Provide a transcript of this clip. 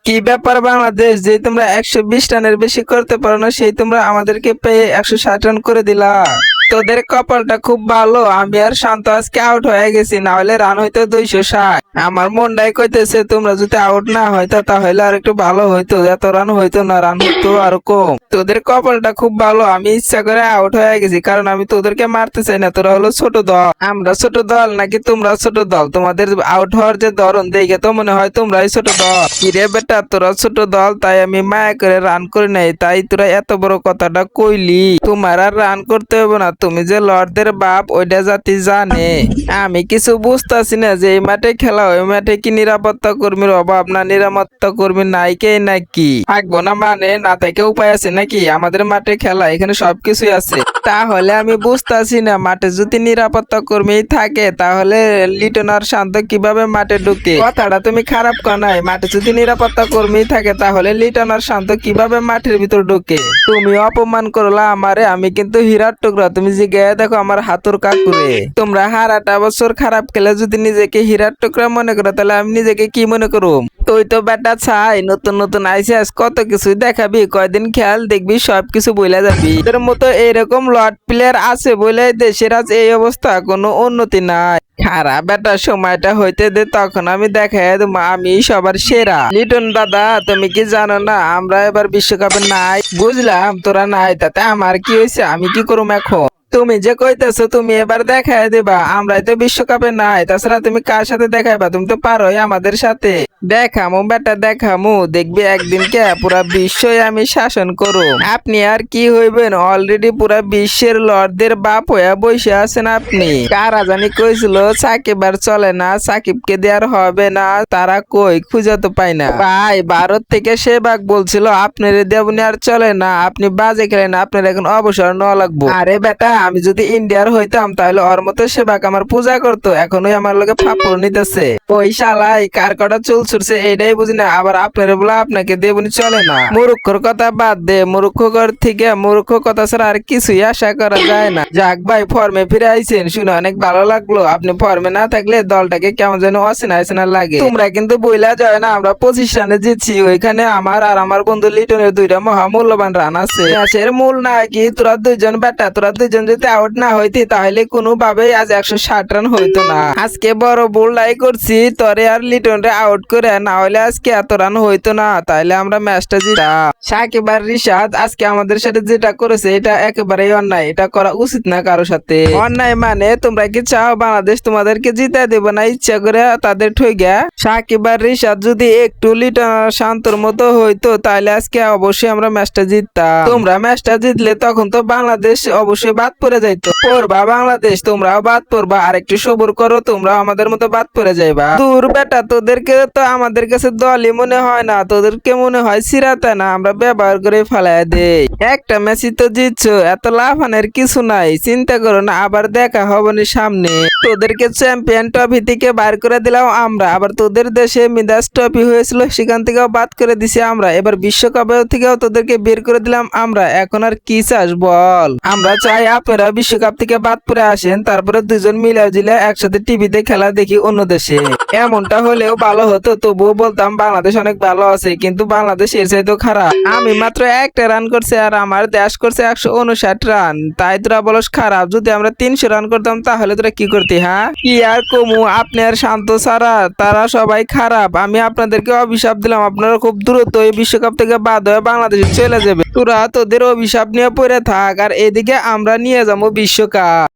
কি ব্যাপার বাংলাদেশ, যে তোমরা 120 রানের বেশি করতে পারো না, সেই তোমরা আমাদেরকে পেয়ে 160 রান করে দিলা। তোদের কপালটা খুব ভালো, আমি আর শান্ত আজকে আউট হয়ে গেছি, না হলে রান হইতো 260। আমার মনটাই কইতেছে তোমরা যদি আউট না হইতো তাহলে আর একটু ভালো হইতো, এত রান হইতো না, রান হইতো আরো কম। তোদের কপালটা খুব ভালো, আমি ইচ্ছা করে আউট হয়ে গেছি, কারণ আমি তোদেরকে মারতে চাই না। তোরা হলো ছোট দল, আমরা ছোট দল নাকি তোমরা ছোট দল? তোমাদের আউট হওয়ার যে ধরন দেখে তো মনে হয় তোমরাই ছোট দল। কিরে বেটা, তোরা ছোট দল তাই আমি মায়া করে রান করে নাই, তাই তোরা এত বড় কথাটা কইলি। তোমার আর রান করতে হবে না, তুমি যে লর্ডদের বাপ ওইটা জাতি জানে। আমি কিছু বুঝতেছি না যে এই মাঠে খেলা, ওই মাঠে কি নিরাপত্তা কর্মীর অভাব, না নিরাপত্তা কর্মী নাই কে নাকি থাকবো না, মানে না থেকে উপায় আছে নাকি? আমাদের মাঠে খেলা, এখানে সবকিছুই আছে। তাহলে আমি বুঝতেছি না, মাঠে যদি নিরাপত্তা কর্মী থাকে তাহলে লিটন আর শান্ত কিভাবে মাঠে ঢুকে? কথাটা তুমি খারাপ কর নাই, মাঠে যদি নিরাপত্তা কর্মী থাকে তাহলে লিটন আর শান্ত কিভাবে মাঠের ভিতর ঢুকে? তুমি অপমান করলা আমারে, আমি কিন্তু হীরার টুকরা। তুমি জিজ্ঞাসা দেখো আমার হাতুর কাকুরে। তোমরা হারাটা বছর খারাপ খেলে যদি নিজেকে হীরার টুকরা মনে করো, তাহলে আমি নিজেকে কি মনে করুম? তুই তো বেটা ছাই, নতুন নতুন আইসিস, কত কিছু দেখাবি, কয়দিন খেয়াল দেখবি সবকিছু বইলা যাবি। এদের মতো এরকম লট প্লেয়ার আছে বলে দেশের আজ এই অবস্থা, কোনো উন্নতি নাই। খারাপ বেটা, সময়টা হইতে দে, তখন আমি দেখাই দেবো আমি সবার সেরা। লিটন দাদা, তুমি কি জানো না আমরা এবার বিশ্বকাপে নাই? বুঝলাম তোরা নাই, তাতে আমার কি হয়েছে? আমি কি করুম এখন? তুমি যে কইতেছো তুমি এবার দেখাই দিবা, আমরাই তো বিশ্বকাপে নাই। তাছাড়া তুমি কার সাথে দেখাইবা? তুমি তো পারোই আমাদের সাথে। দেখামু বেটা দেখামু, দেখবি একদিন কে পুরা বিশ্বই আমি শাসন করব। আপনি আর কি হইবেন? অলরেডি পুরা বিশ্বের লর্ডদের বাপ হইয়া বসে আছেন আপনি। কারা জানি কইছিল সাকিব আর চলে না, সাকিবকে দেওয়ার হবে না, তারা কই খুঁজে তো পাই না। ভাই ভারত থেকে সেবাগ বলছিল আপনার দেবনি আর চলে না, আপনি বাজে খেলেন, আপনার এখন অবসর নেওয়া লাগবো। আরে বেটা, আমি যদি ইন্ডিয়ার হইতাম তাহলে ওর মতো সেবাগ আমার পূজা করতো, এখনই আমার লোকে ফাপড় নিতেছে। ওই শালাই কার কটা চুল ছুটছে এটাই বুঝি না, আবার আপনার বলে আপনাকে দেবনি চলে না। মূর্খর কথা বাদ দে, মূর্খ ঘর থেকে মূর্খ কথা ছাড়া আর কিছুই আশা করা যায় না। যাক ভাই, ফর্মে ফিরে আইছেন শুনে অনেক ভালো লাগলো। আপনি ফর্মে না থাকলে দলটাকে কেমন যেন অচেনা অচেনা লাগে। তোমরা কিন্তু বইলা যায় না আমরা 25 রানে জিতছি, ওইখানে আমার আর আমার বন্ধু লিটনের 2টা মহামূল্যবান রান আছে। ম্যাচের মূল না কি তোরা দুইজন বেটা, তোরা দুইজন যদি আউট না হইতি তাহলে কোনোভাবেই আজ 160 রান হইতো না। আজকে বড় বোল্ডাই করছি তরে আর লিটন রে আউট করে, না হলে আজকে এত রান হইতো না, তাইলে আমরা ম্যাচটা জিতাম। সাকিব আর রিশাদ আজকে আমাদের সাথে যেটা করেছে এটা একেবারেই অন্যায়, এটা করা উচিত না কারো সাথে। অন্যায় মানে তোমরা কি চাও বাংলাদেশ তোমাদেরকে জিতা দেব না ইচ্ছা করে তাদের ঠইগা? সাকিব আর রিশাদ যদি একটু লিটন আর শান্তর মতো হইতো তাহলে আজকে অবশ্যই আমরা ম্যাচটা জিততাম। তোমরা ম্যাচটা জিতলে তখন তো বাংলাদেশ অবশ্যই বাদ পড়ে যাইতো। পড়বা বাংলাদেশ, তোমরাও বাদ পড়বা, আর একটু সবুর করো, তোমরা আমাদের মতো বাদ পড়ে যাইবা। দূর বেটা, তোদেরকে তো আমাদের কাছে দলই মনে হয় না, তোদেরকে মনে হয় সিরাতা না, আমরা ব্যবহার করে ফেলাই দেই। একটা ম্যাচই তো জিতছো, এত লাফানের কিছু নাই, চিন্তা করো না, আবার দেখা হবে না সামনে। তোদেরকে চ্যাম্পিয়ন ট্রফি থেকে বার করে দিলাম আমরা, আবার তোদের দেশে মিদাস ট্রফি হয়েছিল সেখান থেকেও বাদ করে দিছি আমরা, এবার বিশ্বকাপের থেকেও তোদেরকে বের করে দিলাম আমরা। এখন আর কি চাস বল? আমরা চাই আপনারা বিশ্বকাপ থেকে বাদ পড়ে আসেন, তারপরে দুজন মিলে জিলে একসাথে টিভিতে খেলা দেখি অন্য দেশে। এমনটা হলেও ভালো হতো, তবুও বলতাম বাংলাদেশ অনেক ভালো আছে, কিন্তু বাংলাদেশ এর চাইতেও খারাপ। আমি মাত্র 1টা রান করছে আর আমার দেশ করছে 159 রান, তাই তোরা বলস খারাপ। যদি আমরা 300 রান করতাম তাহলে তোরা কি করতি? হ্যাঁ, কি আর কমু, আপনি আর শান্ত ছাড়া তারা সবাই খারাপ। আমি আপনাদেরকে অভিশাপ দিলাম, আপনারা খুব দ্রুত এই বিশ্বকাপ থেকে বাদ হয়ে বাংলাদেশে চলে যাবে। তোরা তোদের অভিশাপ নিয়ে পড়ে থাক, আর এদিকে আমরা নিয়ে যাবো বিশ্বকাপ।